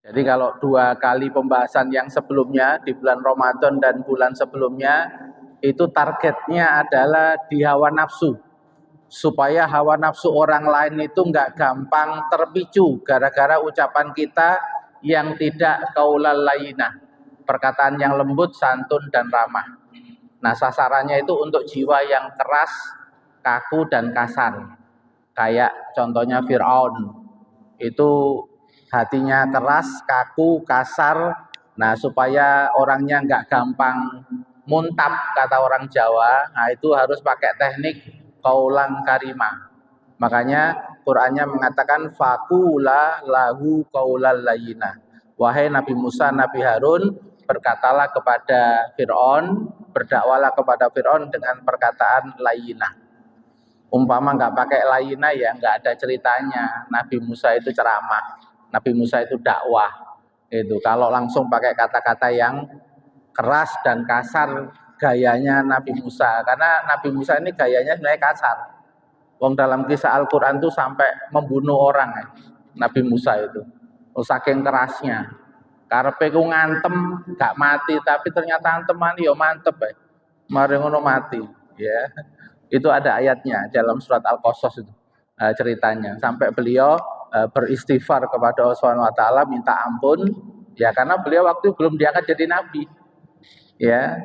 Jadi kalau 2 kali pembahasan yang sebelumnya di bulan Ramadan dan bulan sebelumnya itu targetnya adalah di hawa nafsu, supaya hawa nafsu orang lain itu nggak gampang terpicu gara-gara ucapan kita yang tidak qaulal layyinah, perkataan yang lembut, santun dan ramah. Nah, sasarannya itu untuk jiwa yang keras, kaku dan kasar. Kayak contohnya Fir'aun, itu hatinya keras, kaku, kasar. Nah, supaya orangnya nggak gampang muntap kata orang Jawa, nah itu harus pakai teknik kaulang karimah. Makanya Qur'annya mengatakan fakula lahu qaulal layyinah. Wahai Nabi Musa, Nabi Harun, berkatalah kepada Fir'aun, berdakwalah kepada Fir'aun dengan perkataan layyinah. Umpama nggak pakai layyinah ya nggak ada ceritanya. Nabi Musa itu ceramah, Nabi Musa itu dakwah. Itu kalau langsung pakai kata-kata yang keras dan kasar, gayanya Nabi Musa. Karena Nabi Musa ini gayanya sebenarnya kasar. Wong dalam kisah Al-Quran itu sampai membunuh orang ya, Nabi Musa itu. Saking kerasnya. Karepe ku ngantem gak mati, tapi ternyata anteman yo mantep ya. Mari ngono mati, ya. Itu ada ayatnya dalam surat Al-Qasas itu. Ceritanya sampai beliau beristighfar kepada Allah Subhanahu wa taala, minta ampun ya, karena beliau waktu belum diangkat jadi nabi. Ya,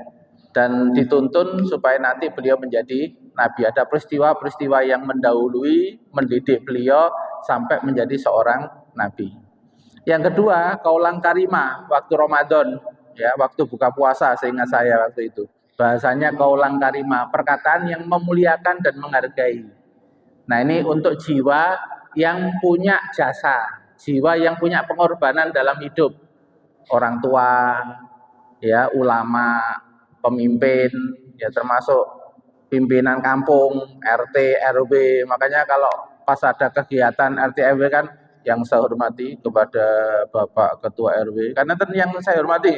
dan dituntun supaya nanti beliau menjadi nabi. Ada peristiwa-peristiwa yang mendahului mendidik beliau sampai menjadi seorang nabi. Yang kedua, kaulang karimah waktu Ramadan, ya, waktu buka puasa, seingat saya waktu itu. Bahasanya kaulang karimah, perkataan yang memuliakan dan menghargai. Nah, ini untuk jiwa yang punya jasa, jiwa yang punya pengorbanan dalam hidup. Orang tua, ya, ulama, pemimpin, ya termasuk pimpinan kampung, RT, RW. Makanya kalau pas ada kegiatan RT RW kan yang saya hormati kepada Bapak Ketua RW, karena itu yang saya hormati.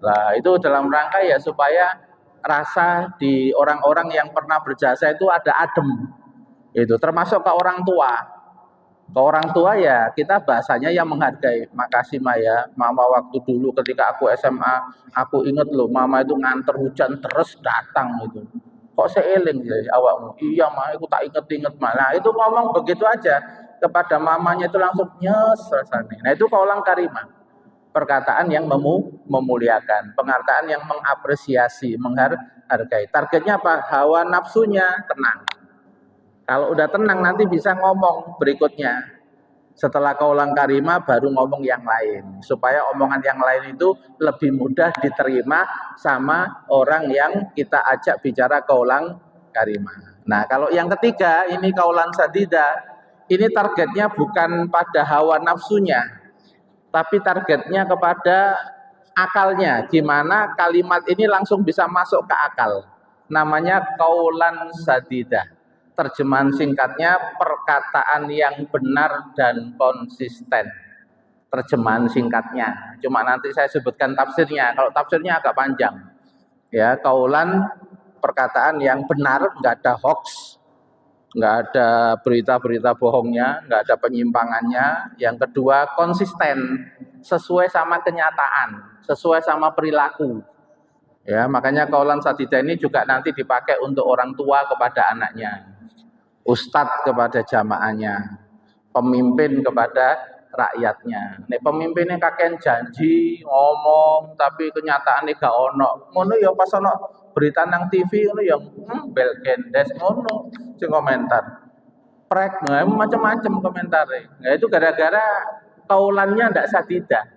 Nah, itu dalam rangka ya supaya rasa di orang-orang yang pernah berjasa itu ada adem. Itu termasuk ke orang tua. Ke orang tua ya kita bahasanya yang menghargai. Makasih Maya, mama waktu dulu ketika aku SMA, aku inget loh mama itu nganter hujan terus datang itu. Kok seeling ya awakmu? Iya mah, aku tak inget-inget malah. Itu ngomong begitu aja kepada mamanya itu langsung nyes rasanya. Nah itu kaulang karimah, perkataan yang memuliakan, perkataan yang mengapresiasi, menghargai. Targetnya apa? Hawa nafsunya tenang. Kalau udah tenang nanti bisa ngomong berikutnya. Setelah kaulang karimah baru ngomong yang lain. Supaya omongan yang lain itu lebih mudah diterima sama orang yang kita ajak bicara kaulang karimah. Nah, kalau yang ketiga ini kaulan sadida. Ini targetnya bukan pada hawa nafsunya, tapi targetnya kepada akalnya. Gimana kalimat ini langsung bisa masuk ke akal. Namanya kaulan sadida. Terjemahan singkatnya perkataan yang benar dan konsisten. Terjemahan singkatnya. Cuma nanti saya sebutkan tafsirnya. Kalau tafsirnya agak panjang. Ya, kaulan perkataan yang benar, nggak ada hoax, nggak ada berita-berita bohongnya, nggak ada penyimpangannya. Yang kedua, konsisten, sesuai sama kenyataan, sesuai sama perilaku. Ya, makanya kaulan sadida ini juga nanti dipakai untuk orang tua kepada anaknya, ustadz kepada jamaahnya, pemimpin kepada rakyatnya. Nek pemimpinnya kakek janji ngomong tapi kenyataannya gak ono. Ngono ya pas ono berita nang TV ngono ya bel gendes ngono sing komentar. Prek macam-macam komentarnya. Nah itu gara-gara kaulannya ndak sadida.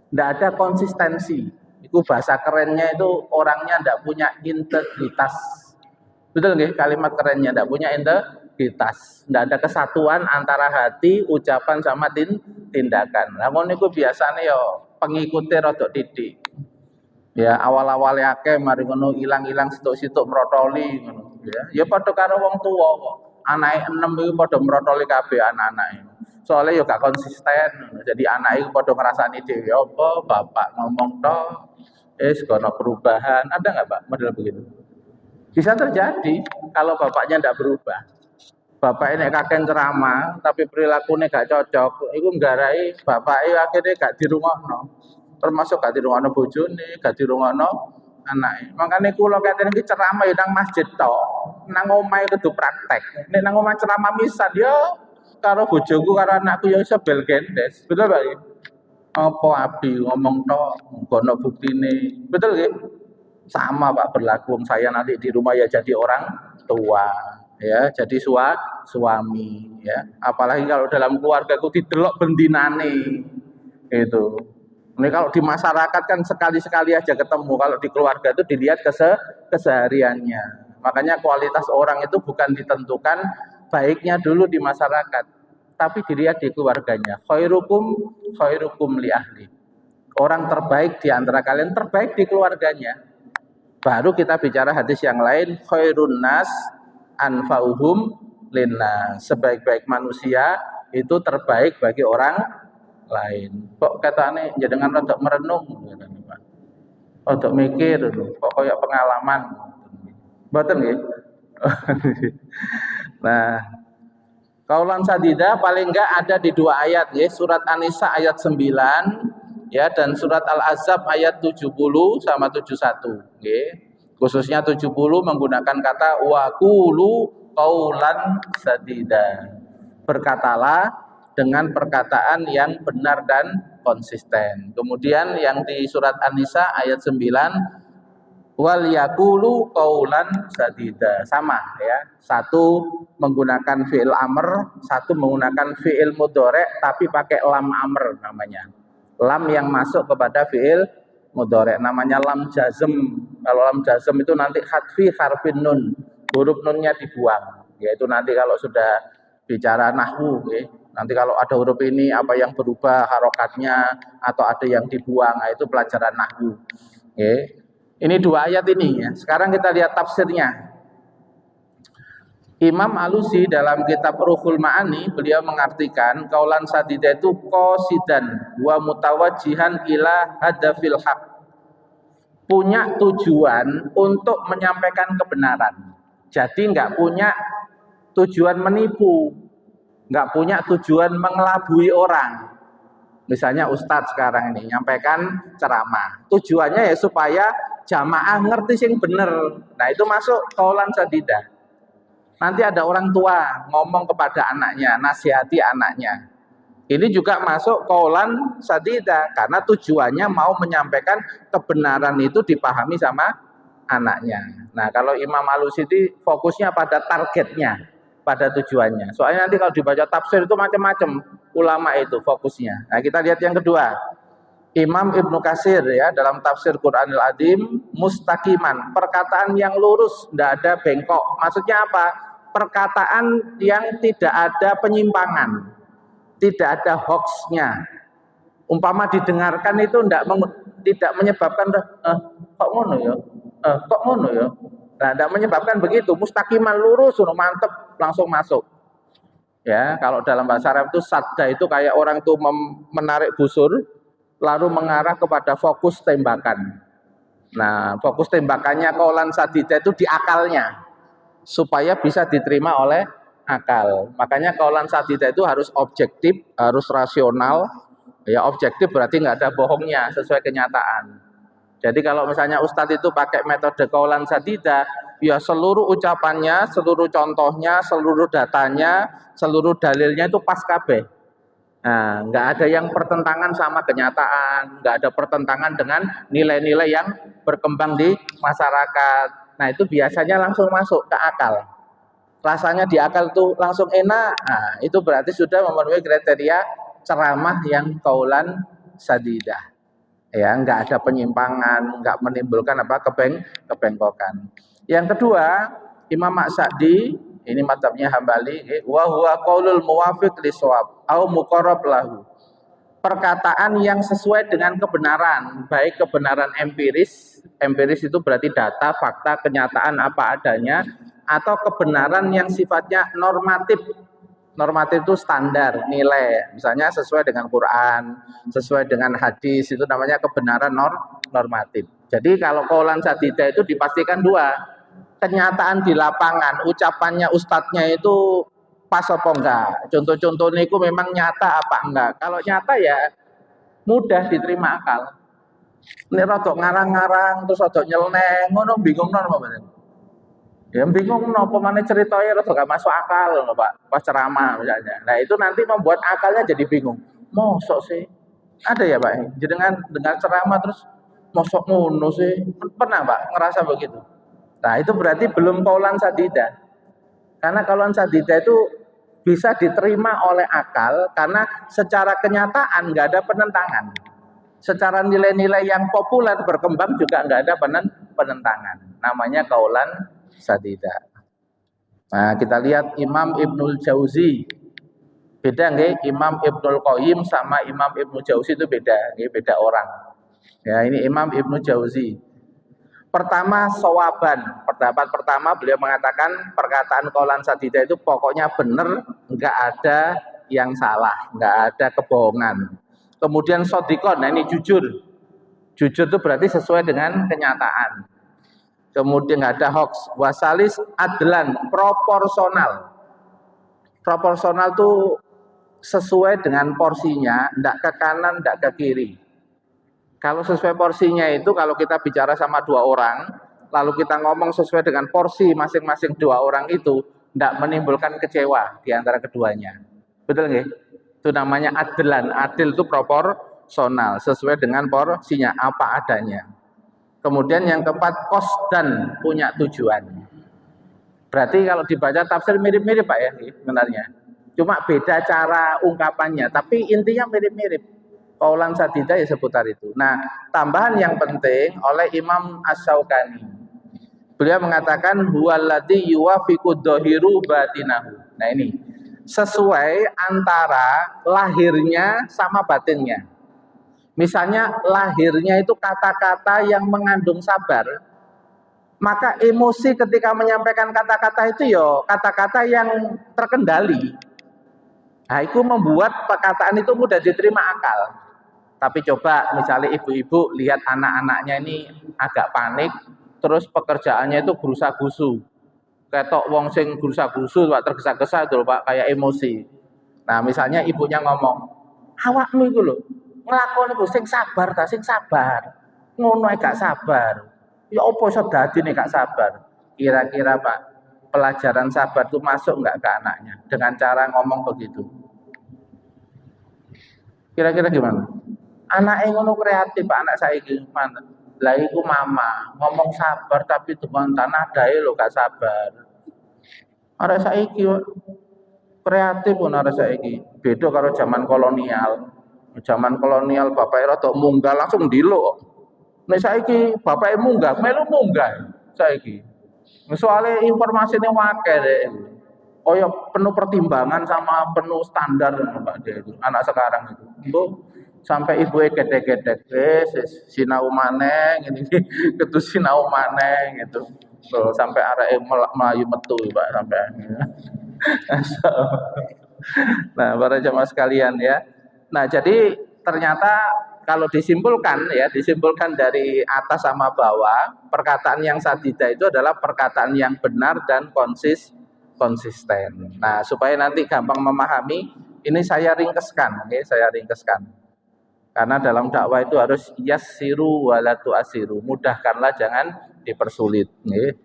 Ndak ada konsistensi. Itu bahasa kerennya itu orangnya ndak punya integritas. Betul nggih kalimat kerennya, ndak punya integritas, ndak ada kesatuan antara hati, ucapan sama tindakan. Lah ngono niku biasane ya pengikute rada titik. Ya awal-awale akeh mari ngono ilang-ilang situk-situk merotoli ngono ya. Ya padha karo wong tuwa kok. Anake 6 iku padha merotoli kabeh anak-anake. Soalnya ya gak konsisten. Jadi anak itu padha ngrasani dhewe apa bapak ngomong tok kono perubahan. Ada nggak Pak model begitu? Bisa terjadi kalau bapaknya tidak berubah. Bapak ini kakek ceramah, tapi perilakunya gak cocok. Iku nggarai bapak akhirnya gak dirungokno. Termasuk gak dirungokno bojone, gak dirungokno anake. Makanya kula katene iki ceramah ya nang masjid tok. Nang omahe kudu praktek. Nek nang omah ceramah misan ya karo bojoku karo anakku ya iso bel gendes. Betul Pak? Apa abi ngomong tok, ngono buktine. Betul nggih? Sama Pak berlaku saya nanti di rumah ya jadi orang tua ya jadi suami ya apalagi kalau dalam keluarga itu didelok bendinane itu ini kalau di masyarakat kan sekali-sekali aja ketemu kalau di keluarga itu dilihat kesehariannya makanya kualitas orang itu bukan ditentukan baiknya dulu di masyarakat tapi dilihat di keluarganya khairukum li ahli orang terbaik di antara kalian terbaik di keluarganya. Baru kita bicara hadis yang lain khairun nas anfa'uhum linnas. Sebaik-baik manusia itu terbaik bagi orang lain. Kok katanya jenengan rada merenung Pak. Rada mikir kok kayak pengalaman. Mboten nggih. Nah, kaulan sadida paling enggak ada di dua ayat ya, surat An-Nisa ayat 9 ya dan surat Al-Ahzab ayat 70 sama 71 nggih. Khususnya 70 menggunakan kata waqulu qaulan sadida. Berkatalah dengan perkataan yang benar dan konsisten. Kemudian yang di surat An-Nisa ayat 9 wal yaqulu qaulan sadida. Sama ya. Satu menggunakan fi'il amr, satu menggunakan fi'il mudhari tapi pakai lam amr namanya. Lam yang masuk kepada fi'il mudhari namanya lam jazm. Kalau lam jazm itu nanti hadfi harfin nun, huruf nunnya dibuang. Yaitu nanti kalau sudah bicara nahwu, nanti kalau ada huruf ini apa yang berubah harokatnya atau ada yang dibuang, itu pelajaran nahwu. Ini dua ayat ini ya. Sekarang kita lihat tafsirnya. Imam Alusi dalam kitab Ruhul Ma'ani beliau mengartikan kaulan sadida itu qasidan wa mutawajjihan ila hadafil haq. Punya tujuan untuk menyampaikan kebenaran. Jadi enggak punya tujuan menipu. Enggak punya tujuan mengelabui orang. Misalnya Ustadz sekarang ini nyampaikan ceramah. Tujuannya ya supaya jamaah ngerti sing bener. Nah, itu masuk kaulan sadida. Nanti ada orang tua ngomong kepada anaknya, nasihati anaknya. Ini juga masuk kaulan sadida karena tujuannya mau menyampaikan kebenaran itu dipahami sama anaknya. Nah, kalau Imam Alusi fokusnya pada targetnya, pada tujuannya. Soalnya nanti kalau dibaca tafsir itu macam-macam ulama itu fokusnya. Nah, kita lihat yang kedua. Imam Ibnu Katsir ya dalam tafsir Quranil Azim mustaqiman, perkataan yang lurus, tidak ada bengkok. Maksudnya apa? Perkataan yang tidak ada penyimpangan, tidak ada hoaxnya. Umpama didengarkan itu tidak menyebabkan kok ngono ya, kok ngono ya. Nah, tidak menyebabkan begitu. Mustaqiman lurus, mantep, langsung masuk. Ya, kalau dalam bahasa Arab itu sadda itu kayak orang itu menarik busur lalu mengarah kepada fokus tembakan. Nah, fokus tembakannya kaulan sadida itu di akalnya supaya bisa diterima oleh akal. Makanya kaulan sadida itu harus objektif, harus rasional. Ya, objektif berarti nggak ada bohongnya, sesuai kenyataan. Jadi kalau misalnya Ustadz itu pakai metode kaulan sadida, ya seluruh ucapannya, seluruh contohnya, seluruh datanya, seluruh dalilnya itu pas kabeh. Nah, nggak ada yang pertentangan sama kenyataan, nggak ada pertentangan dengan nilai-nilai yang berkembang di masyarakat. Nah, itu biasanya langsung masuk ke akal. Rasanya di akal itu langsung enak. Nah, itu berarti sudah memenuhi kriteria ceramah yang kaulan sadidah. Ya, nggak ada penyimpangan, nggak menimbulkan kebengkokan. Yang kedua, Imam Sa'di ini mazhabnya Hambali, wa huwa qaulul muwafiq lisawab au muqarrab lahu. Perkataan yang sesuai dengan kebenaran, baik kebenaran empiris itu berarti data, fakta, kenyataan apa adanya, atau kebenaran yang sifatnya normatif. Normatif itu standar, nilai, misalnya sesuai dengan Quran, sesuai dengan hadis, itu namanya kebenaran normatif. Jadi kalau kaulan sadida itu dipastikan dua, kenyataan di lapangan, ucapannya ustadznya itu pas apa enggak. Contoh-contohnya itu memang nyata apa enggak. Kalau nyata ya mudah diterima akal. Ini rodok ngarang-ngarang terus rodok nyeleneh, ngono bingung apa bener. Ya bingung apa mana ceritanya rodok gak masuk akal loh Pak, pas ceramah misalnya. Nah, itu nanti membuat akalnya jadi bingung. Mosok sih? Ada ya Pak? Jenengan dengar ceramah terus mosok ngono sih? Pernah Pak ngerasa begitu? Nah, itu berarti belum kaulan sadida. Karena kaulan sadida itu bisa diterima oleh akal karena secara kenyataan nggak ada penentangan. Secara nilai-nilai yang populer berkembang juga nggak ada penentangan. Namanya kaulan sadida. Nah, kita lihat Imam Ibnul Jauzi. Beda nggih, Imam Ibnul Qayyim sama Imam Ibnu Jauzi itu beda, nggih, beda orang. Ya, ini Imam Ibnu Jauzi. Pertama, sawaban. Pendapat pertama beliau mengatakan perkataan kaulan sadida itu pokoknya benar, nggak ada yang salah, nggak ada kebohongan. Kemudian sodikon, nah ini jujur. Jujur itu berarti sesuai dengan kenyataan. Kemudian nggak ada hoax. Wasalis adlan, proporsional. Proporsional itu sesuai dengan porsinya, nggak ke kanan, nggak ke kiri. Kalau sesuai porsinya itu, kalau kita bicara sama dua orang, lalu kita ngomong sesuai dengan porsi masing-masing dua orang itu, nggak menimbulkan kecewa di antara keduanya. Betul nggih? Itu namanya adlan. Adil itu proporsional, sesuai dengan porsinya, apa adanya. Kemudian yang keempat, qasdan, punya tujuan. Berarti kalau dibaca tafsir mirip-mirip Pak ya sebenarnya. Cuma beda cara ungkapannya, tapi intinya mirip-mirip. Kaulan sadida ya seputar itu. Nah, tambahan yang penting oleh Imam Asy-Syaukani. Beliau mengatakan huwallazi yuwafiqu dhahiru batinahu. Nah, ini sesuai antara lahirnya sama batinnya. Misalnya lahirnya itu kata-kata yang mengandung sabar, maka emosi ketika menyampaikan kata-kata itu ya kata-kata yang terkendali. Nah, itu membuat perkataan itu mudah diterima akal. Tapi coba misalnya ibu-ibu lihat anak-anaknya ini agak panik, terus pekerjaannya itu gerusa-gusu. Ketok wong sing gerusa-gusu, Pak, tergesa-gesa itu Pak, kayak emosi. Nah, misalnya ibunya ngomong, "Awakmu itu lho, nglakoni iku sing sabar ta, sing sabar. Ngono ae gak sabar. Ya opo iso dadine gak sabar?" Kira-kira Pak, pelajaran sabar itu masuk enggak ke anaknya dengan cara ngomong begitu? Kira-kira gimana? Anaknya ngono kreatif, anak saya gimana? Lah iku mama ngomong sabar tapi teman tanah dae lo gak sabar. Arek saiki kreatif pun arek saiki. Beda karo zaman kolonial. Zaman kolonial bapak rada munggah langsung ndiluk. Nek saiki bapake munggah, melu munggah saiki. Soalnya informasinya wakil deh. Oh ya penuh pertimbangan sama penuh standar Pak dia itu. Anak sekarang itu. Bu, sampai ibu gedek-gedek sinau maneh ini ketu sinau maneh gitu. So, sampai arek melayu metu Pak sampai. Nah, para jemaah sekalian ya. Nah, jadi ternyata kalau disimpulkan dari atas sama bawah, perkataan yang sadida itu adalah perkataan yang benar dan konsisten. Nah, supaya nanti gampang memahami, ini saya ringkeskan, okay? Saya ringkeskan. Karena dalam dakwah itu harus yassiru wala tu'assiru, mudahkanlah jangan dipersulit. Okay?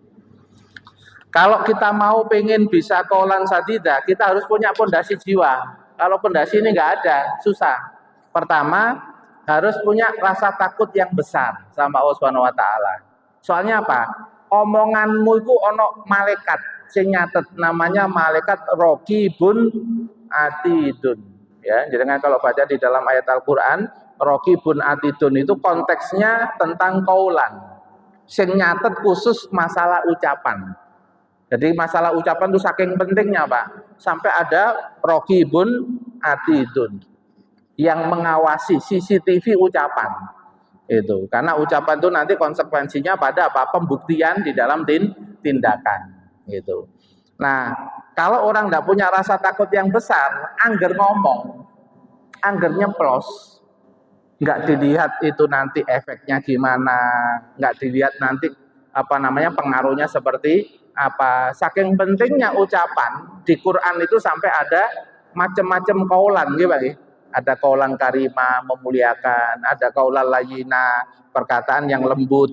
Kalau kita mau pengen bisa kaulan sadida, kita harus punya pondasi jiwa. Kalau pondasi ini nggak ada, susah. Pertama, harus punya rasa takut yang besar sama Allah Subhanahu wa taala. Soalnya apa? Omonganmu itu ono malaikat sing nyatet, namanya malaikat Raqibun Atidun. Ya, jadi kalau baca di dalam ayat Al-Qur'an, Raqibun Atidun itu konteksnya tentang kaulan. Sing nyatet khusus masalah ucapan. Jadi masalah ucapan itu saking pentingnya Pak, sampai ada Raqibun Atidun yang mengawasi CCTV ucapan itu, karena ucapan itu nanti konsekuensinya pada apa? Pembuktian di dalam tindakan gitu. Nah, kalau orang tidak punya rasa takut yang besar, angger ngomong, angger nyeplos, nggak dilihat itu nanti efeknya gimana, nggak dilihat nanti apa namanya pengaruhnya seperti apa. Saking pentingnya ucapan, Di Quran itu sampai ada macam-macam kaulan gitu Pak. Ada kaulan karima memuliakan, ada kaulan layina perkataan yang lembut,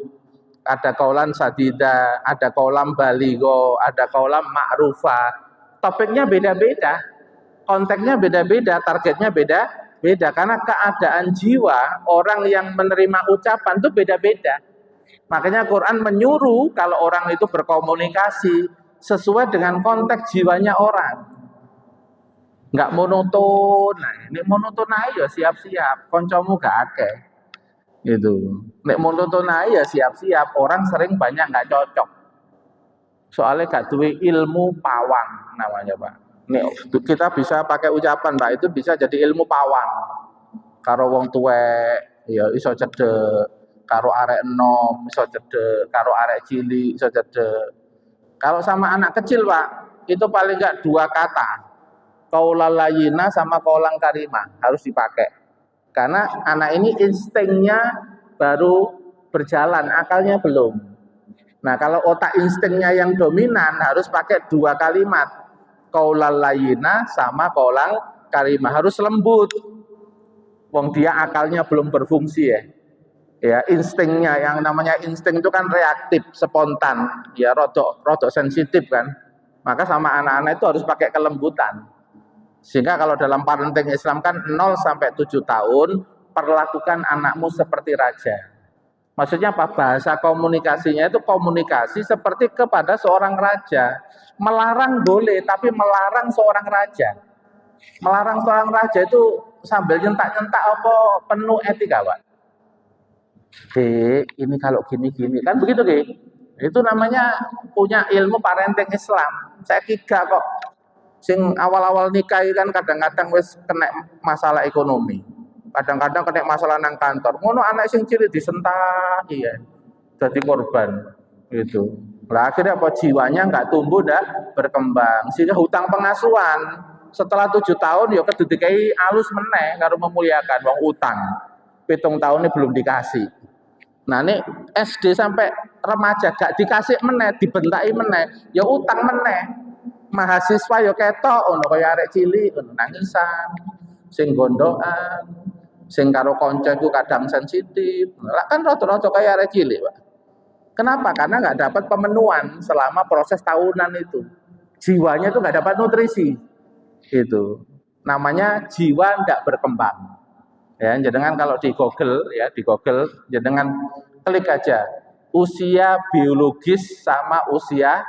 ada kaulan sadida, ada kaulan baligo, ada kaulan ma'rufa. Topiknya beda-beda, konteksnya beda-beda, targetnya beda-beda karena keadaan jiwa orang yang menerima ucapan itu beda-beda. Makanya Quran menyuruh kalau orang itu berkomunikasi sesuai dengan konteks jiwanya orang. Nggak monoton. Nah, ini monoton aja siap-siap, koncomu gak akeh. Gitu. Nek monoton aja siap-siap, orang sering banyak nggak cocok. Soalnya gak duwe ilmu pawang namanya Pak. Nek kita bisa pakai ucapan Pak, itu bisa jadi ilmu pawang. Karo wong tuwek ya iso cedek, karo arek enom iso cedek, karo arek cilik iso cedek. Kalau sama anak kecil Pak, itu paling enggak dua kata. Qaulal layyina sama qaulan karima harus dipakai. Karena anak ini instingnya baru berjalan, akalnya belum. Nah, kalau otak instingnya yang dominan harus pakai dua kalimat. Qaulal layyina sama qaulan karima, harus lembut. Wong dia akalnya belum berfungsi ya. Ya, instingnya yang namanya insting itu kan reaktif, spontan, ya rodok sensitif kan. Maka sama anak-anak itu harus pakai kelembutan. Sehingga kalau dalam parenting Islam kan 0 sampai 7 tahun perlakukan anakmu seperti raja. Maksudnya apa? Bahasa komunikasinya itu komunikasi seperti kepada seorang raja. Melarang boleh, tapi melarang seorang raja. Melarang seorang raja itu sambil nyentak-nyentak apa penuh etika, Pak. Ini kalau gini-gini kan begitu, itu namanya punya ilmu parenting Islam. Saya kira kok sing awal-awal nikah kan kadang-kadang wis kena masalah ekonomi. Kadang-kadang kena masalah nang kantor. Ngono anak sing cilik disentak iya. Jadi korban gitu. Lah akhirnya apa jiwanya nggak tumbuh dah berkembang. Sehingga hutang pengasuhan setelah 7 tahun ya kedudukai alus meneh karo memuliakan wong utang. 7 tahun ini belum dikasih. Nah ini SD sampai remaja gak dikasih meneh, dibentaki meneh, ya utang meneh. Mahasiswa ya ketok ono kaya arek cilik ono nangisan, sing gondokan, sing karo kanca iku kadang sensitif. Lah kan rada-rada kaya arek cilik, Pak. Kenapa? Karena nggak dapat pemenuhan selama proses tahunan itu. Jiwanya itu nggak dapat nutrisi. Itu namanya jiwa tidak berkembang. Ya, jangan kalau di Google jangan klik aja usia biologis sama usia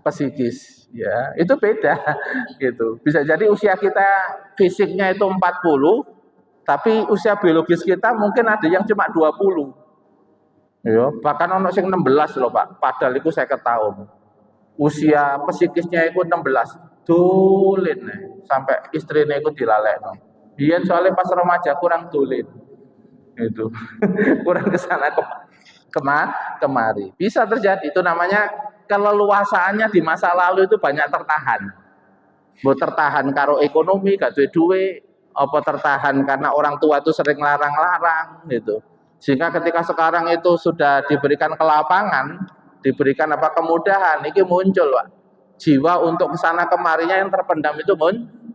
psikis. Ya, itu beda gitu. Bisa jadi usia kita fisiknya itu 40, tapi usia biologis kita mungkin ada yang cuma 20. Ya, bahkan ono sing 16 loh, Pak. Padahal itu saya ketahui. Usia psikisnya itu 16. Dolin sampai istrinya itu dilalekno. Biyen soalnya pas remaja kurang dolin. Itu. Kurang kesana kemari. Bisa terjadi, itu namanya keleluasaannya di masa lalu itu banyak tertahan. Mau tertahan karo ekonomi, gak duwe, apa tertahan karena orang tua itu sering larang-larang gitu. Sehingga ketika sekarang itu sudah diberikan kelapangan, diberikan apa kemudahan, ini muncul, Pak. Jiwa untuk kesana kemarinya yang terpendam itu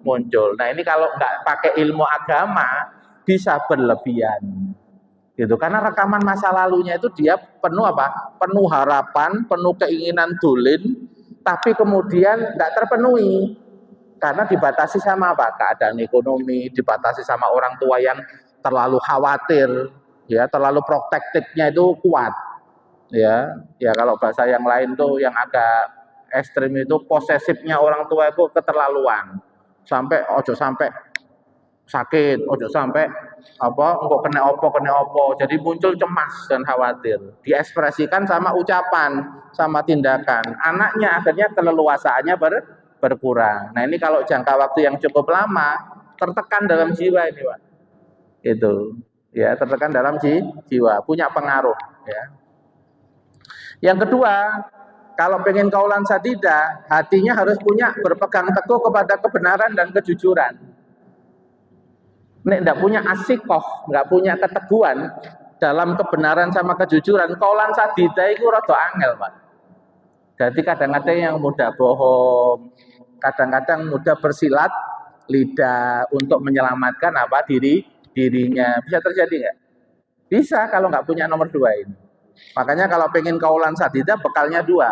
muncul. Nah ini kalau nggak pakai ilmu agama bisa berlebihan. Gitu. Karena rekaman masa lalunya itu dia penuh apa? Penuh harapan, penuh keinginan dolin, tapi kemudian nggak terpenuhi karena dibatasi sama apa? Keadaan ekonomi, dibatasi sama orang tua yang terlalu khawatir, ya terlalu protektifnya itu kuat, ya kalau bahasa yang lain tuh yang agak ekstrim itu posesifnya orang tua itu keterlaluan, sampai ojo sampai sakit, ojo sampai apa engkau kena opo, jadi muncul cemas dan khawatir, diekspresikan sama ucapan, sama tindakan. Anaknya akhirnya keleluasaannya berkurang. Nah ini kalau jangka waktu yang cukup lama tertekan dalam jiwa ini, Pak. Itu, ya tertekan dalam jiwa, punya pengaruh. Ya. Yang kedua, kalau pengen kaulan sadida, hatinya harus punya berpegang teguh kepada kebenaran dan kejujuran. Nek nggak punya asikoh, nggak punya keteguhan dalam kebenaran sama kejujuran, kaulan sadida itu rada angel, Pak. Jadi kadang-kadang yang mudah bohong, kadang-kadang mudah bersilat lidah untuk menyelamatkan dirinya. Bisa terjadi nggak? Bisa kalau nggak punya nomor dua ini. Makanya kalau pengen kaulan sadida bekalnya dua.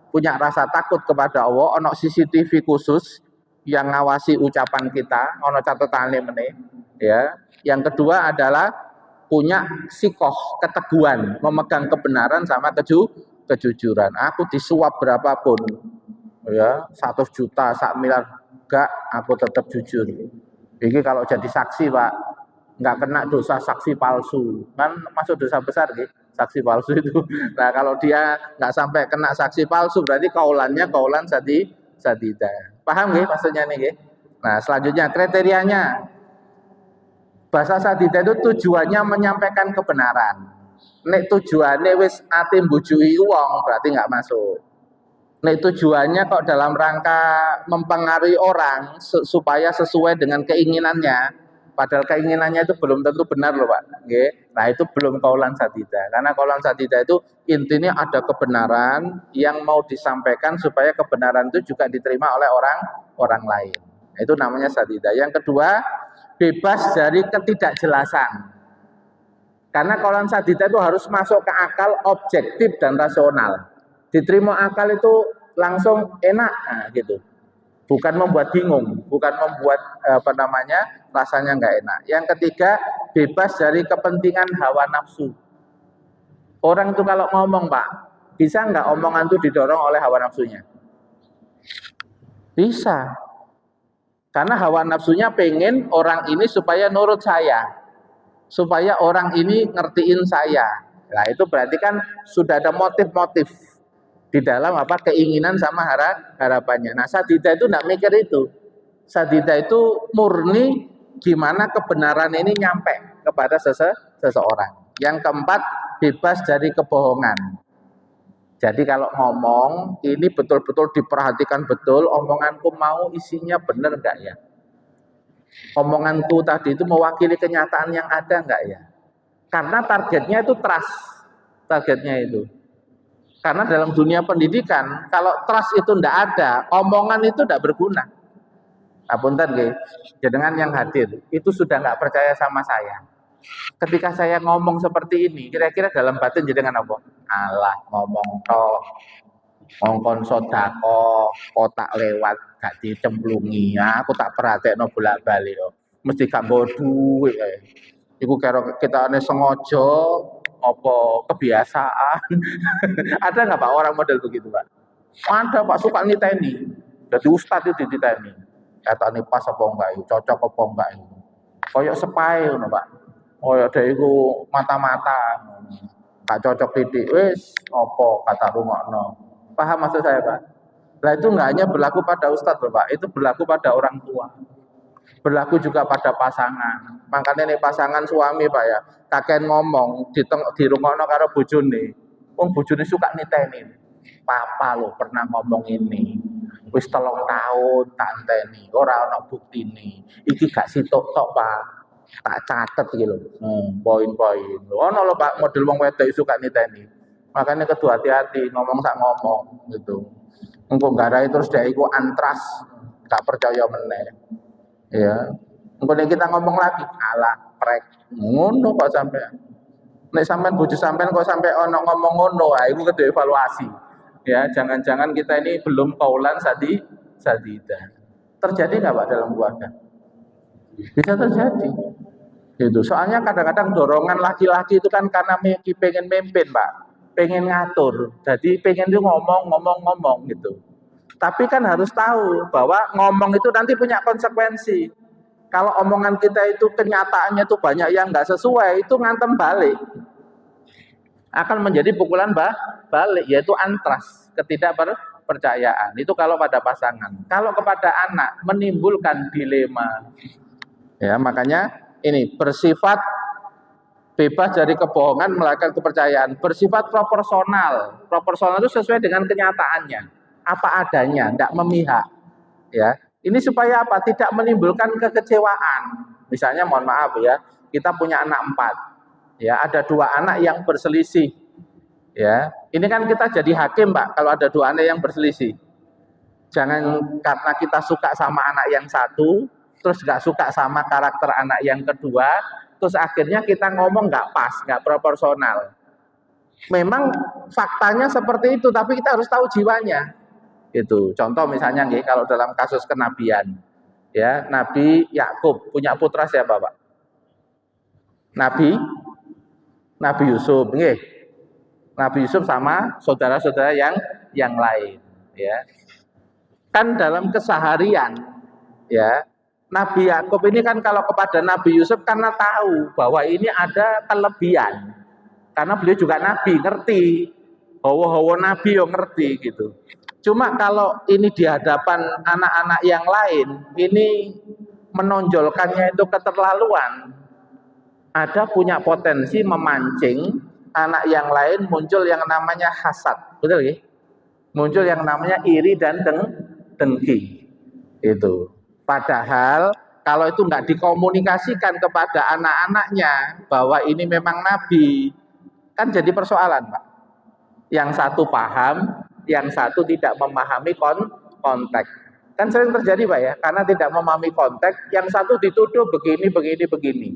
Punya rasa takut kepada Allah, ono CCTV khusus yang ngawasi ucapan kita, ono catatan meneh, ya. Yang kedua adalah punya sikoh, keteguhan, memegang kebenaran sama kejujuran. Aku disuap berapapun, ya, 100 juta, 1 miliar, enggak, aku tetap jujur. Ini kalau jadi saksi, Pak, nggak kena dosa saksi palsu, kan masuk dosa besar gitu saksi palsu itu. Nah kalau dia nggak sampai kena saksi palsu berarti kaulannya kaulan sadida. Paham nggih maksudnya nih nggih? Nah selanjutnya kriterianya bahasa sadida itu tujuannya menyampaikan kebenaran. Nek tujuannya wis ati mbujui wong berarti nggak masuk. Nek tujuannya kok dalam rangka mempengaruhi orang supaya sesuai dengan keinginannya, padahal keinginannya itu belum tentu benar loh Pak. Nah itu belum kaulan sadida. Karena kaulan sadida itu intinya ada kebenaran yang mau disampaikan supaya kebenaran itu juga diterima oleh orang lain. Itu namanya sadida. Yang kedua, bebas dari ketidakjelasan. Karena kaulan sadida itu harus masuk ke akal, objektif dan rasional. Diterima akal itu langsung enak, nah, gitu. Bukan membuat bingung, bukan membuat rasanya nggak enak. Yang ketiga, bebas dari kepentingan hawa nafsu. Orang itu kalau ngomong Pak, bisa nggak omongan itu didorong oleh hawa nafsunya? Bisa. Karena hawa nafsunya pengen orang ini supaya nurut saya, supaya orang ini ngertiin saya. Nah itu berarti kan sudah ada motif-motif di dalam keinginan sama harapannya. Nah sadida itu tidak mikir itu. Sadida itu murni gimana kebenaran ini nyampe kepada seseorang. Yang keempat, bebas dari kebohongan. Jadi kalau ngomong ini betul-betul diperhatikan betul, omonganku mau isinya benar enggak ya? Omonganku tadi itu mewakili kenyataan yang ada enggak ya? Karena targetnya itu trust, targetnya itu. Karena dalam dunia pendidikan, kalau trust itu tidak ada, omongan itu tidak berguna. Apunten nggih, jenengan yang hadir itu sudah nggak percaya sama saya. Ketika saya ngomong seperti ini, kira-kira dalam batin jenengan apa? Alah ngomong toh, ngongkon sodako, kotak lewat gak dicemplungi, aku tak perhatekno bolak-balik yo. Mesti gak nggo duit. Iku kira kita ini sengaja apa kebiasaan. Ada nggak Pak orang model begitu Pak? Ada Pak, suka niteni. Jadi ustadz itu dititeni. Kata ini pas apa enggak, cocok apa enggak itu. Koyok sepai ngono Pak. Koyok dhewe iku mata-mata. Gak cocok titik wis apa kata rungokno. Paham maksud saya Pak? Nah itu enggak hanya berlaku pada ustadz Pak, itu berlaku pada orang tua. Berlaku juga pada pasangan. Makanya nih pasangan suami Pak ya, kakek ngomong di rungokno karo bojone. Wong bojone suka niteni. Papa lo pernah ngomong ini. Wis 3 tahun tak enteni, ora ana buktine. Iki gak sitok tok Pak. Tak catet iki lho. Poin-poin. Ono lho Pak model wong wedok suka niteni. Makanya kedua hati-hati ngomong sak ngomong gitu. Engko garai terus dhek iku antras, gak percaya meneh. Ya. Engko kita ngomong lagi, alah prek. Ngono kok sampean. Nek sampean bojo sampean kok sampai ono ngomong ngono, ah iku kudu evaluasi. Ya, jangan-jangan kita ini belum kaulan sadida. Terjadi nggak Pak dalam keluarga? Bisa terjadi. Itu. Soalnya kadang-kadang dorongan laki-laki itu kan karena pengen memimpin Pak, pengen ngatur. Jadi pengen itu ngomong gitu. Tapi kan harus tahu bahwa ngomong itu nanti punya konsekuensi. Kalau omongan kita itu kenyataannya itu banyak yang nggak sesuai, itu ngantem balik. Akan menjadi pukulan balik, yaitu antras, ketidakpercayaan. Itu kalau pada pasangan. Kalau kepada anak menimbulkan dilema. Ya, makanya ini bersifat bebas dari kebohongan, melakukan kepercayaan, bersifat proporsional. Proporsional itu sesuai dengan kenyataannya, apa adanya, tidak memihak. Ya, ini supaya apa? Tidak menimbulkan kekecewaan. Misalnya, mohon maaf ya, kita punya anak 4. Ya, ada 2 anak yang berselisih. Ya, ini kan kita jadi hakim Pak kalau ada 2 anak yang berselisih. Jangan karena kita suka sama anak yang satu, terus nggak suka sama karakter anak yang kedua, terus akhirnya kita ngomong nggak pas, nggak proporsional. Memang faktanya seperti itu, tapi kita harus tahu jiwanya. Itu contoh misalnya nih, kalau dalam kasus kenabian, ya Nabi Yakub punya putra siapa Pak? Nabi Nabi Yusuf, nih Nabi Yusuf sama saudara-saudara yang lain, ya. Kan dalam keseharian, ya Nabi Yakub ini kan kalau kepada Nabi Yusuf karena tahu bahwa ini ada kelebihan, karena beliau juga Nabi, ngerti, hawa-hawa Nabi yang ngerti gitu. Cuma kalau ini di hadapan anak-anak yang lain, ini menonjolkannya itu keterlaluan, ada punya potensi memancing anak yang lain muncul yang namanya hasad, betul ya? Muncul yang namanya iri dan dengki. Itu. Padahal kalau itu nggak dikomunikasikan kepada anak-anaknya bahwa ini memang nabi, kan jadi persoalan, Pak. Yang satu paham, yang satu tidak memahami konteks. Kan sering terjadi, Pak ya, karena tidak memahami konteks, yang satu dituduh begini, begini, begini.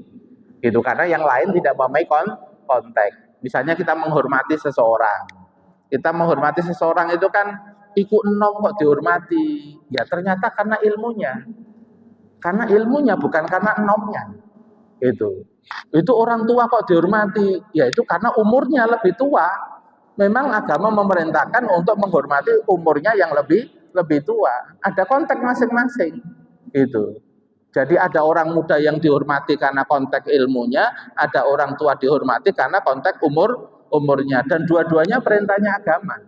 Gitu, karena yang lain tidak memahami konteks. Misalnya kita menghormati seseorang. Kita menghormati seseorang itu kan ikut enom kok dihormati. Ya ternyata karena ilmunya. Karena ilmunya bukan karena enomnya. Itu orang tua kok dihormati. Ya itu karena umurnya lebih tua. Memang agama memerintahkan untuk menghormati umurnya yang lebih tua. Ada konteks masing-masing. Itu. Jadi ada orang muda yang dihormati karena konteks ilmunya, ada orang tua dihormati karena konteks umurnya, dan dua-duanya perintahnya agama.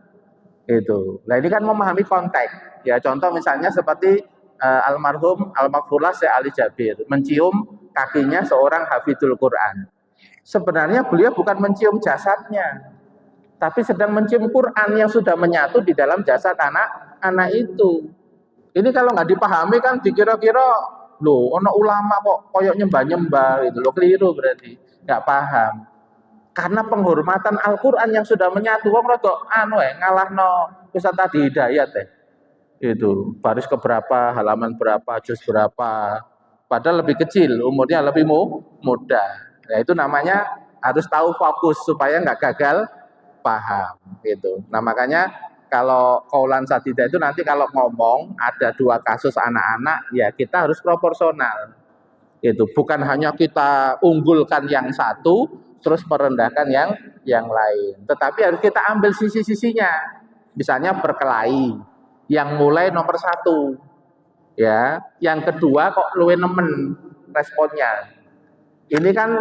Itu. Nah ini kan memahami konteks. Ya contoh misalnya seperti almarhum almarhumah Syekh Ali Jabir mencium kakinya seorang hafidhul Quran. Sebenarnya beliau bukan mencium jasadnya, tapi sedang mencium Quran yang sudah menyatu di dalam jasad anak itu. Ini kalau nggak dipahami kan dikira-kira loh, ono ulama kok koyok nyembah-nyembah gitu loh, keliru berarti, nggak paham. Karena penghormatan Al-Qur'an yang sudah menyatu, wong rada ngalahno Ustaz tadi Hidayat Itu, baris keberapa, halaman berapa, juz berapa. Padahal lebih kecil, umurnya lebih muda. Nah, itu namanya harus tahu fokus supaya nggak gagal paham gitu. Nah, makanya kalau kaulan sadida itu nanti kalau ngomong ada dua kasus anak-anak, ya kita harus proporsional. Itu bukan hanya kita unggulkan yang satu terus merendahkan yang lain, tetapi harus kita ambil sisi-sisinya. Misalnya berkelahi, yang mulai nomor satu, ya, yang kedua kok luwe nemen responnya. Ini kan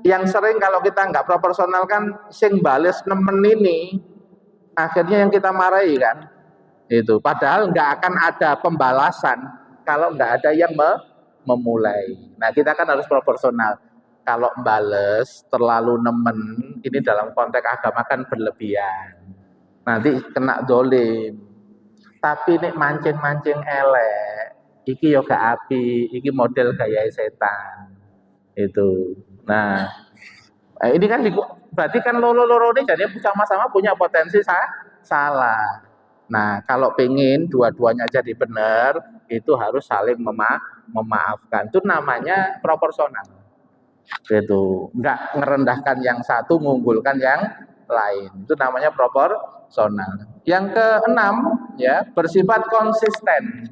yang sering kalau kita nggak proporsional kan sing bales nemen ini akhirnya yang kita marahi kan. Itu padahal nggak akan ada pembalasan kalau nggak ada yang memulai. Nah kita kan harus proporsional. Kalau bales terlalu nemen, ini dalam konteks agama kan berlebihan. Nanti kena dolim. Tapi nek mancing-mancing elek, iki yo gak api, iki model gaya setan. Itu. Nah, ini kan berarti kan loro-loro ini jadi sama-sama punya potensi salah. Nah, kalau pengen dua-duanya jadi benar, itu harus saling memaafkan. Itu namanya proporsional. Itu enggak ngerendahkan yang satu, mengunggulkan yang lain. Itu namanya proporsional. Yang keenam, ya, bersifat konsisten.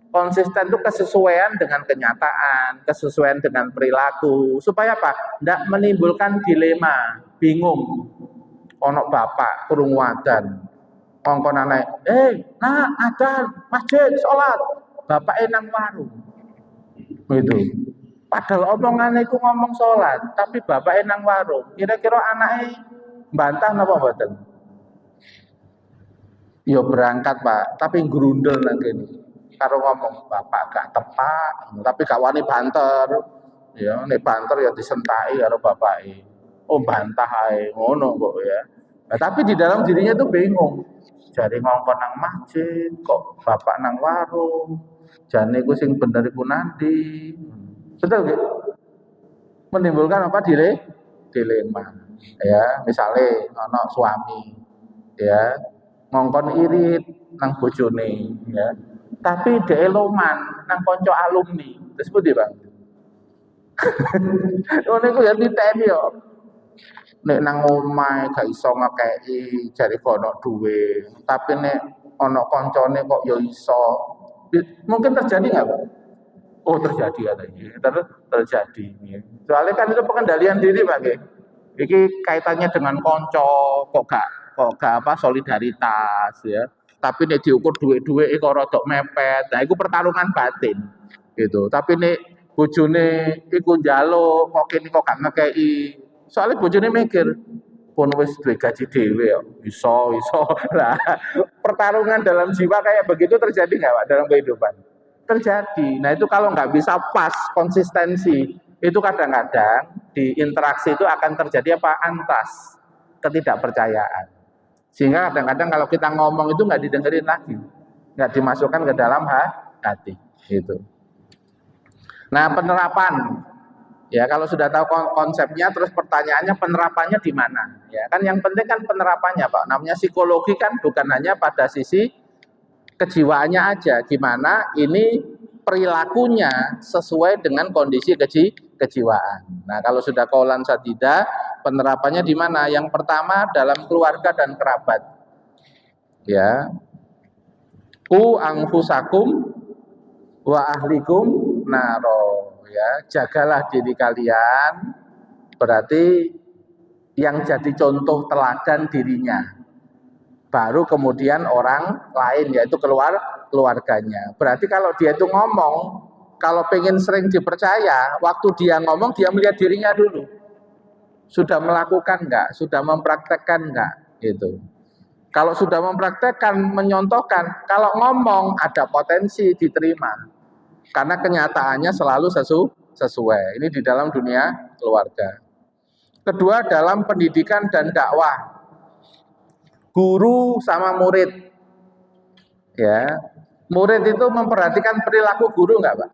Konsisten itu kesesuaian dengan kenyataan, kesesuaian dengan perilaku, supaya apa? Tidak menimbulkan dilema, bingung. Ono bapak kurung wadan, ngongkon anak, nah ada masjid sholat, bapak nang warung, gitu. Padahal omongannya itu ngomong sholat, tapi bapak nang warung. Kira-kira anaknya bantah napa mboten? Yo berangkat pak, tapi grundel nang kene. Karo ngomong bapak gak tepat, tapi gak wani banter. Ya, nek banter ya disentaki karo bapake. Oh bantah ae, ngono kok ya. Nah, tapi di dalam dirinya tuh bingung. Jare ngongkon nang masjid, kok bapak nang warung. Jane iku sing bener iku nanti. Betul gitu? Menimbulkan apa dilema. Ya, misalnya ono suami, ya ngongkon irit nang bojone ya. Tapi dhek loman nang kanca alumni. Terus pundi, Bang? Ngono iku ya diteni yo. Nek nang omahe gak iso ngekeki jare kono duwe, tapi nek ana kancane kok ya iso. Mungkin terjadi nggak, Pak? Oh terjadi katanya, terjadi. Soalnya kan itu pengendalian diri, Pak. Iki kaitannya dengan konco, kok gak apa solidaritas ya. Tapi nek diukur duit-duit kok rodok mepet. Nah, itu pertarungan batin. Gitu. Tapi nek bojone iku njaluk kok kene kok gak ngekeki. Soalnya bojone mikir, pun wis duwe gaji dhewe ya. Iso. Lah, pertarungan dalam jiwa kayak begitu terjadi nggak, Pak, dalam kehidupan? Terjadi. Nah, itu kalau nggak bisa pas konsistensi, itu kadang-kadang di interaksi itu akan terjadi apa? Antas, ketidakpercayaan. Sehingga kadang-kadang kalau kita ngomong itu nggak didengerin lagi, nggak dimasukkan ke dalam hati. Gitu. Nah, penerapan, ya kalau sudah tahu konsepnya, terus pertanyaannya penerapannya di mana? Ya kan yang penting kan penerapannya, Pak. Namanya psikologi kan bukan hanya pada sisi kejiwaannya aja, gimana ini perilakunya sesuai dengan kondisi kejiwaan. Nah, kalau sudah kaulan sadida, penerapannya di mana? Yang pertama dalam keluarga dan kerabat. Ya. Ku anfusakum wa ahlikum naro, ya. Jagalah diri kalian, berarti yang jadi contoh teladan dirinya. Baru kemudian orang lain, yaitu keluarganya. Berarti kalau dia itu ngomong, kalau pengen sering dipercaya, waktu dia ngomong dia melihat dirinya dulu. Sudah melakukan enggak? Sudah mempraktekkan enggak? Gitu. Kalau sudah mempraktekkan, menyontohkan, kalau ngomong ada potensi diterima. Karena kenyataannya selalu sesuai. Ini di dalam dunia keluarga. Kedua, dalam pendidikan dan dakwah. Guru sama murid, ya, murid itu memperhatikan perilaku guru nggak, Pak?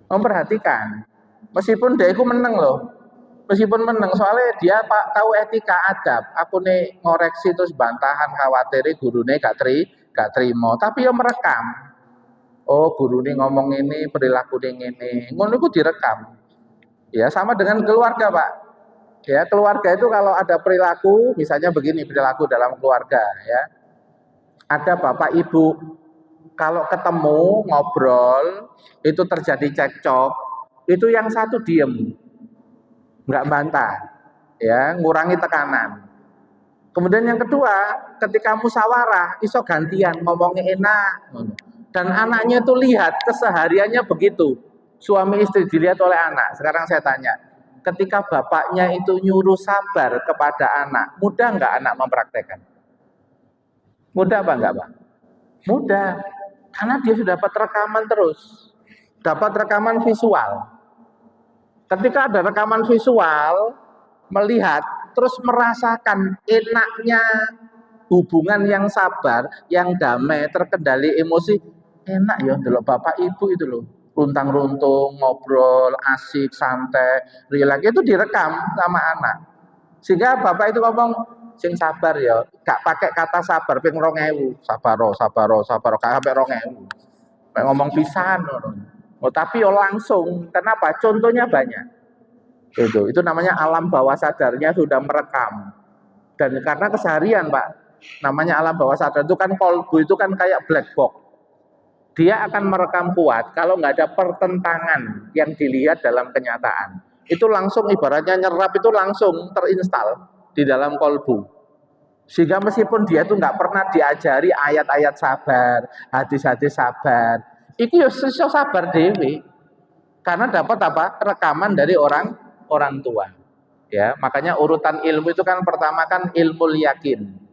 Memperhatikan, meskipun dia itu meneng loh, meskipun meneng, soalnya dia Pak tahu etika adab. Aku nih ngoreksi terus bantahan khawatir guru nih gak terima, tapi ya merekam. Oh guru nih ngomong ini perilaku ini, ngono itu direkam. Ya sama dengan keluarga, Pak. Ya, keluarga itu kalau ada perilaku, misalnya begini perilaku dalam keluarga, ya. Ada bapak ibu, kalau ketemu ngobrol, itu terjadi cekcok, itu yang satu diem, nggak bantah, ya, ngurangi tekanan. Kemudian yang kedua, ketika musyawarah, iso gantian ngomongnya enak, dan anaknya itu lihat kesehariannya begitu, suami istri dilihat oleh anak. Sekarang saya tanya, ketika bapaknya itu nyuruh sabar kepada anak, mudah nggak anak mempraktekkan? Mudah apa enggak, Pak? Mudah, karena dia sudah dapat rekaman terus, dapat rekaman visual. Ketika ada rekaman visual, melihat, terus merasakan enaknya hubungan yang sabar, yang damai, terkendali emosi, enak ya, dulu bapak ibu itu loh. Runtang-runtung, ngobrol, asik, santai, rileks, itu direkam sama anak. Sehingga bapak itu ngomong, sing sabar ya, gak pakai kata sabar, ping 2000, sabaro, gak sampai 2000. Ngomong pisan, oh, tapi yo langsung, kenapa? Contohnya banyak. Itu namanya alam bawah sadarnya sudah merekam. Dan karena keseharian, Pak, namanya alam bawah sadar itu kan kolbu itu kan kayak black box. Dia akan merekam kuat kalau nggak ada pertentangan yang dilihat dalam kenyataan. Itu langsung ibaratnya nyerap itu langsung terinstal di dalam kolbu. Sehingga meskipun dia itu nggak pernah diajari ayat-ayat sabar, hadis-hadis sabar, itu ya sabar dewi. Karena dapat apa? Rekaman dari orang tua. Ya, makanya urutan ilmu itu kan pertama kan ilmu yakin.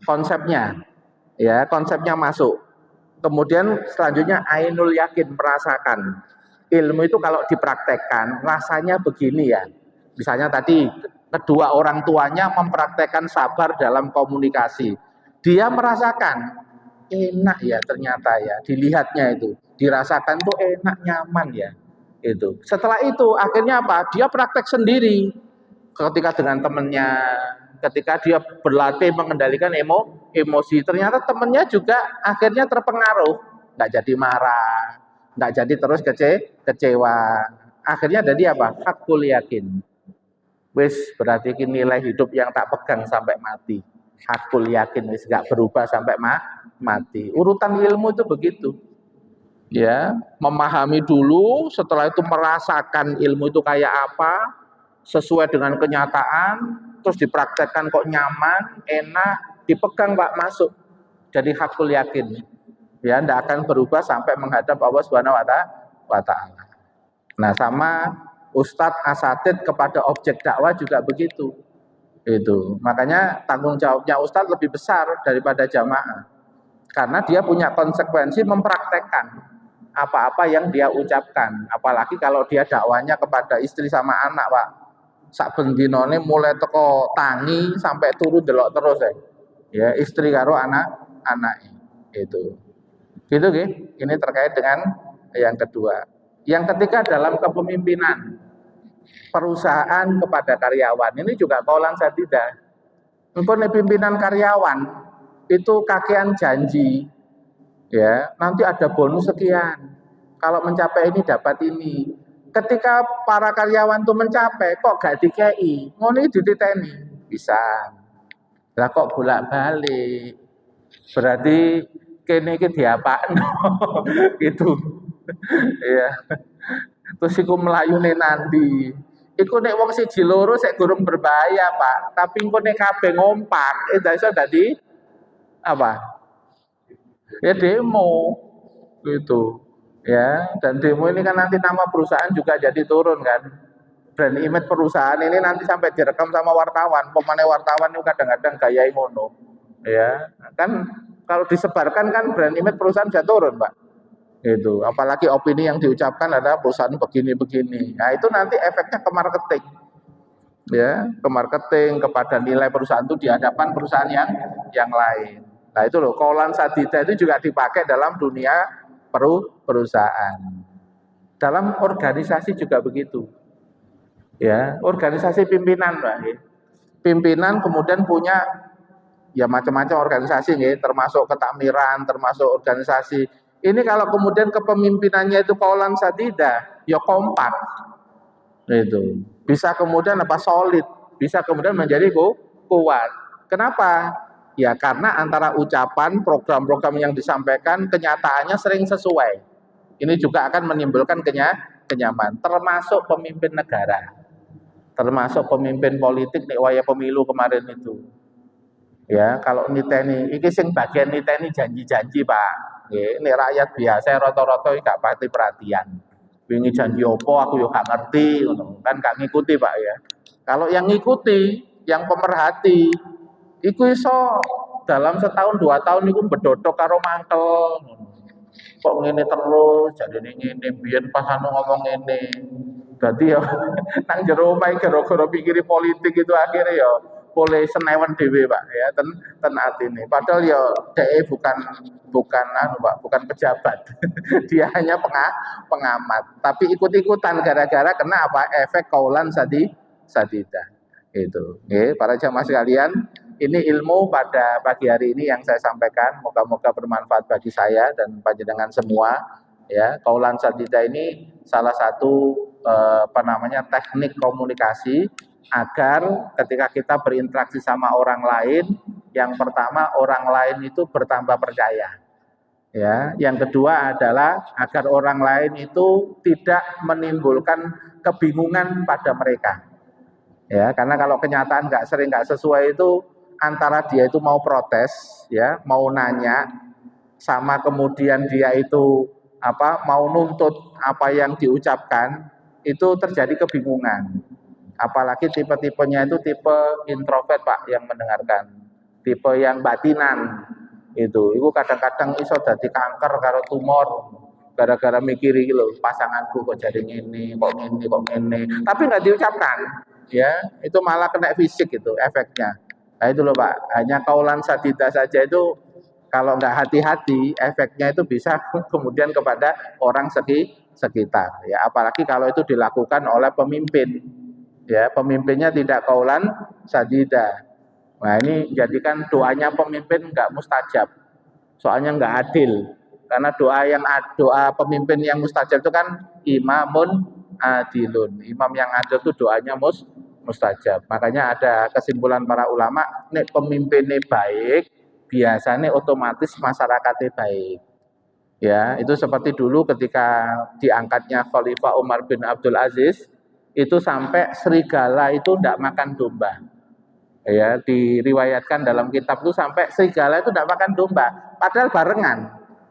Konsepnya, ya, konsepnya masuk. Kemudian selanjutnya ainul yakin, merasakan. Ilmu itu kalau dipraktekkan rasanya begini ya. Misalnya tadi kedua orang tuanya mempraktekkan sabar dalam komunikasi. Dia merasakan enak ya ternyata ya, dilihatnya itu, dirasakan tuh enak, nyaman ya. Itu. Setelah itu akhirnya apa? Dia praktek sendiri ketika dengan temennya, ketika dia berlatih mengendalikan emosi, ternyata temennya juga akhirnya terpengaruh, nggak jadi marah, nggak jadi terus kecewa. Akhirnya jadi apa? Hakul yakin. Wis berarti ini nilai hidup yang tak pegang sampai mati. Hakul yakin wis nggak berubah sampai mati. Urutan ilmu itu begitu. Ya, memahami dulu, setelah itu merasakan ilmu itu kayak apa, sesuai dengan kenyataan, terus dipraktekkan kok nyaman, enak, dipegang Pak, masuk. Jadi hakul yakin. Ya, tidak akan berubah sampai menghadap Allah Subhanahu wa taala. Nah, sama ustadz asatid kepada objek dakwah juga begitu. Itu. Makanya tanggung jawabnya ustadz lebih besar daripada jamaah. Karena dia punya konsekuensi mempraktekkan apa-apa yang dia ucapkan. Apalagi kalau dia dakwanya kepada istri sama anak, Pak. Sak bendinone mulai teko tangi sampai turu delok terus ya. Ya, istri karo anak itu. Gitu nggih. Ini terkait dengan yang kedua. Yang ketiga dalam kepemimpinan perusahaan kepada karyawan. Ini juga kaulan sadidah. Engko pimpinan karyawan itu kakean janji. Ya, nanti ada bonus sekian. Kalau mencapai ini dapat ini. Ketika para karyawan itu mencapai, kok gak dikei? Ngono dititeni. Bisa. Lah kok bolak-balik? Berarti kene iki diapakno gitu. Ya. Terus iku melayune nanti. Iku nek wong siji loro sik gurung berbahaya, Pak. Tapi engko nek kabeh ngompak, iso dadi apa? Ya demo gitu. Ya, dan demo ini kan nanti nama perusahaan juga jadi turun kan. Brand image perusahaan ini nanti sampai direkam sama wartawan. Pemane wartawan itu kadang-kadang gaya ngono. Ya, kan kalau disebarkan kan brand image perusahaan bisa turun, Pak. Itu, apalagi opini yang diucapkan adalah perusahaan begini-begini. Nah, itu nanti efeknya ke marketing. Ya, ke marketing, kepada nilai perusahaan itu di hadapan perusahaan yang lain. Nah, itu loh, kaulan sadida itu juga dipakai dalam dunia perusahaan. Dalam organisasi juga begitu. Ya, organisasi pimpinan, Pak. Pimpinan kemudian punya ya macam-macam organisasi nih, termasuk ketakmiran, termasuk organisasi. Ini kalau kemudian kepemimpinannya itu kaulan sadida, ya kompak. Itu. Bisa kemudian apa solid, bisa kemudian menjadi kuat. Kenapa? Ya karena antara ucapan, program-program yang disampaikan kenyataannya sering sesuai. Ini juga akan menimbulkan kenyaman, termasuk pemimpin negara. Termasuk pemimpin politik nek waya pemilu kemarin itu. Ya, kalau niteni iki sing bagian niteni janji-janji, Pak. Nggih, nek rakyat biasa rata-rata gak pati perhatian. Wingi janji opo aku yo gak ngerti ngono. Kan gak ngikuti, Pak ya. Kalau yang ngikuti, yang pemerhati, iku iso dalam setahun 2 tahun iku bedodok karo mangkel. Kok ngene terus, jadi ngene biyen pas anu ngomong ngene. Berarti ya nang jero omahe gara-gara pikiri politik itu akhirnya ya boleh senewen dhewe, Pak ya, ten atine. Padahal ya dhek bukan anu, Pak, bukan pejabat. Dia hanya pengamat, tapi ikut-ikutan gara-gara kena apa? Efek kaulan sadida. Itu. Nggih, para jamaah sekalian, ini ilmu pada pagi hari ini yang saya sampaikan. Moga-moga bermanfaat bagi saya dan panjenengan semua. Ya, kaulan sadida ini salah satu teknik komunikasi agar ketika kita berinteraksi sama orang lain, yang pertama orang lain itu bertambah percaya. Ya, yang kedua adalah agar orang lain itu tidak menimbulkan kebingungan pada mereka. Ya, karena kalau kenyataan nggak sesuai itu antara dia itu mau protes, ya, mau nanya, sama kemudian dia itu mau nuntut apa yang diucapkan, itu terjadi kebingungan. Apalagi tipe-tipenya itu tipe introvert, Pak, yang mendengarkan. Tipe yang batinan. Itu kadang-kadang iso dadi kanker karo tumor gara-gara mikiri lho, pasanganku kok jadi ngene, kok ngene, kok ngene. Tapi nggak diucapkan. Ya, itu malah kena fisik itu efeknya. Nah itu loh, Pak, hanya kaulan sadida saja itu kalau nggak hati-hati efeknya itu bisa kemudian kepada orang sekitar. Ya, apalagi kalau itu dilakukan oleh pemimpin. Ya, pemimpinnya tidak kaulan sadida. Nah ini jadikan doanya pemimpin nggak mustajab, soalnya nggak adil. Karena doa pemimpin yang mustajab itu kan imamun adilun. Imam yang adil itu doanya mustajab. Makanya ada kesimpulan para ulama, nek pemimpinnya baik, biasanya otomatis masyarakatnya baik. Ya, itu seperti dulu ketika diangkatnya Khalifah Umar bin Abdul Aziz, itu sampai serigala itu tidak makan domba. Ya, diriwayatkan dalam kitab itu sampai serigala itu tidak makan domba, padahal barengan.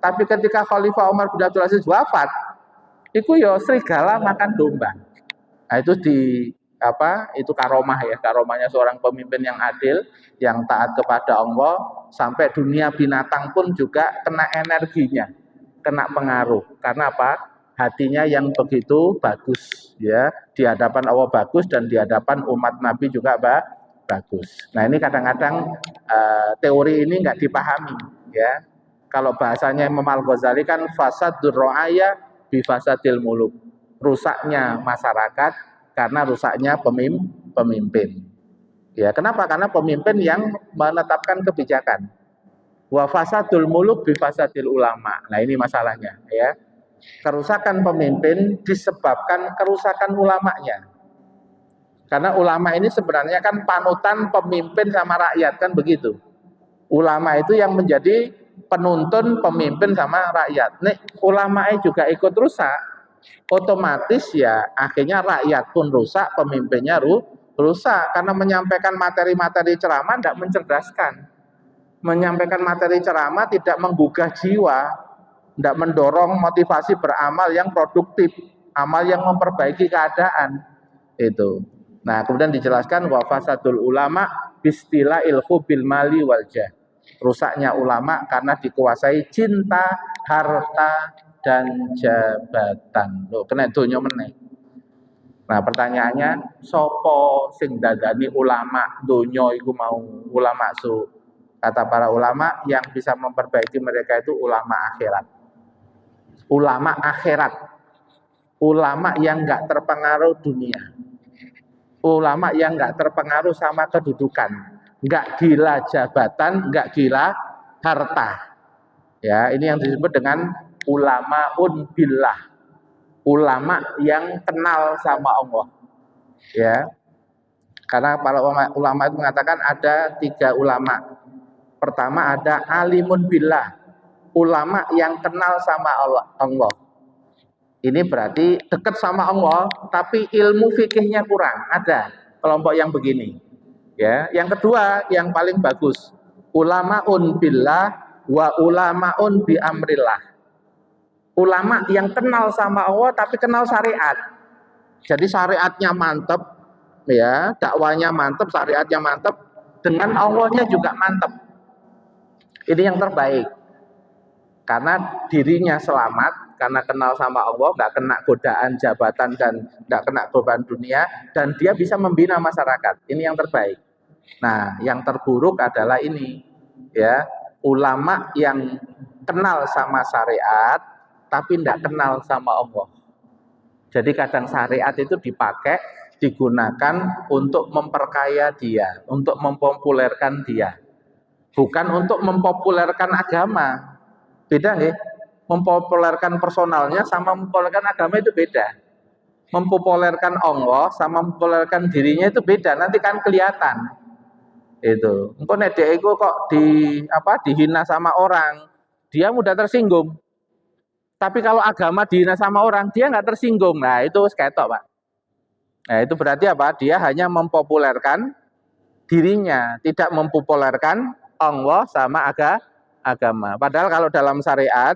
Tapi ketika Khalifah Umar bin Abdul Aziz wafat, itu ya serigala makan domba. Nah, itu itu karomah ya, karomahnya seorang pemimpin yang adil, yang taat kepada Allah, sampai dunia binatang pun juga kena energinya, kena pengaruh. Karena apa? Hatinya yang begitu bagus ya, di hadapan Allah bagus dan di hadapan umat Nabi juga bagus. Nah, ini kadang-kadang teori ini nggak dipahami ya. Kalau bahasanya Imam Al-Ghazali kan fasadur ra'aya bi fasadil muluk. Rusaknya masyarakat karena rusaknya pemimpin. Ya, kenapa? Karena pemimpin yang menetapkan kebijakan. Wa fasadul muluk bi fasadil ulama. Nah, ini masalahnya ya. Kerusakan pemimpin disebabkan kerusakan ulamanya. Karena ulama ini sebenarnya kan panutan pemimpin sama rakyat, kan begitu. Ulama itu yang menjadi penuntun pemimpin sama rakyat. Nih, ulamanya juga ikut rusak, otomatis ya akhirnya rakyat pun rusak, pemimpinnya rusak. Karena menyampaikan materi-materi ceramah tidak mencerdaskan. Menyampaikan materi ceramah tidak menggugah jiwa, tidak mendorong motivasi beramal yang produktif, amal yang memperbaiki keadaan. Itu. Nah, kemudian dijelaskan wa fasadul ulama bistilah ilhu bil mali wal jah. Rusaknya ulama karena dikuasai cinta, harta dan jabatan. Loh, kena donya meneh. Nah, pertanyaannya, sopo sing dadani ulama donya iku mau ulama su? Kata para ulama, yang bisa memperbaiki mereka itu ulama akhirat. Ulama akhirat. Ulama yang enggak terpengaruh dunia. Ulama yang enggak terpengaruh sama kedudukan, enggak gila jabatan, enggak gila harta. Ya, ini yang disebut dengan ulamaun billah. Ulama yang kenal sama Allah. Ya. Karena para ulama itu mengatakan ada 3 ulama. Pertama ada alimun billah. Ulama yang kenal sama Allah. Ini berarti dekat sama Allah, tapi ilmu fikihnya kurang. Ada kelompok yang begini. Ya, yang kedua yang paling bagus, ulamaun billah wa ulamaun bi amrillah. Ulama yang kenal sama Allah tapi kenal syariat. Jadi syariatnya mantep, ya, dakwanya mantep, syariatnya mantep, dengan Allahnya juga mantep. Ini yang terbaik. Karena dirinya selamat, karena kenal sama Allah, nggak kena godaan jabatan dan nggak kena beban dunia, dan dia bisa membina masyarakat. Ini yang terbaik. Nah, yang terburuk adalah ini, ya, ulama yang kenal sama syariat, tapi tidak kenal sama Allah. Jadi kadang syariat itu dipakai, digunakan untuk memperkaya dia, untuk mempopulerkan dia, bukan untuk mempopulerkan agama. Beda nggih? Mempopulerkan personalnya sama mempopulerkan agama itu beda. Mempopulerkan Allah sama mempopulerkan dirinya itu beda. Nanti kan kelihatan. Itu. Engko nek dhek iku kok dihina sama orang, dia mudah tersinggung. Tapi kalau agama dihina sama orang, dia nggak tersinggung. Nah, itu ketok, Pak. Nah, itu berarti apa? Dia hanya mempopulerkan dirinya, tidak mempopulerkan Allah sama agama. Padahal kalau dalam syariat,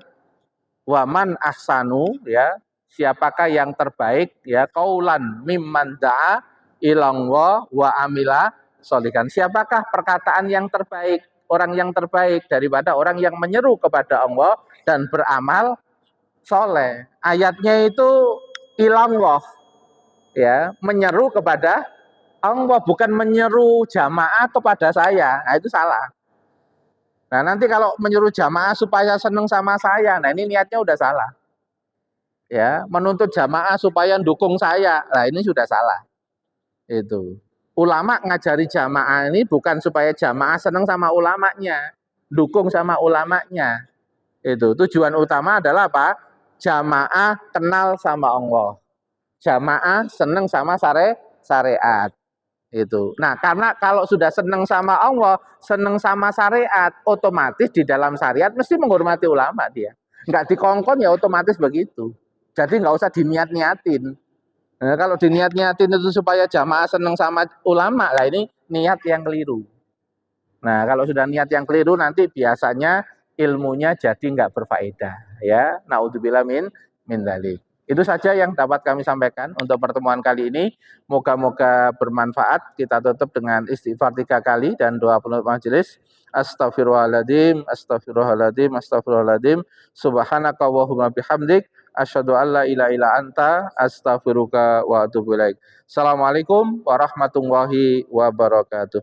waman ahsanu, ya, siapakah yang terbaik, ya, qaulan mimman da'a ilallah wa amila sholihan. Siapakah perkataan yang terbaik, orang yang terbaik daripada orang yang menyeru kepada Allah dan beramal soleh. Ayatnya itu ilallah, ya, menyeru kepada Allah, bukan menyeru jamaah kepada saya. Nah, itu salah. Nah, nanti kalau menyuruh jamaah supaya seneng sama saya, nah ini niatnya udah salah. Ya, menuntut jamaah supaya dukung saya. Nah, ini sudah salah. Itu. Ulama ngajari jamaah ini bukan supaya jamaah senang sama ulamanya, dukung sama ulamanya. Itu tujuan utama adalah apa? Jamaah kenal sama Allah. Jamaah senang sama syariat. Itu. Nah, karena kalau sudah senang sama Allah, senang sama syariat, otomatis di dalam syariat mesti menghormati ulama dia. Nggak dikongkon ya otomatis begitu. Jadi nggak usah diniat-niatin. Nah, kalau diniat-niatin itu supaya jamaah senang sama ulama, lah ini niat yang keliru. Nah, kalau sudah niat yang keliru nanti biasanya ilmunya jadi nggak berfaedah. Ya, naudzubillah min dzalik. Itu saja yang dapat kami sampaikan untuk pertemuan kali ini. Moga-moga bermanfaat. Kita tutup dengan istighfar 3 kali dan doa penutup majelis. Astaghfirullahaladzim, astaghfirullahaladzim, astaghfirullahaladzim. Subhanaka wahumma bihamdik. Asyhadu an la ilaha illa anta, astaghfiruka wa atubu ilaik. Assalamualaikum warahmatullahi wabarakatuh.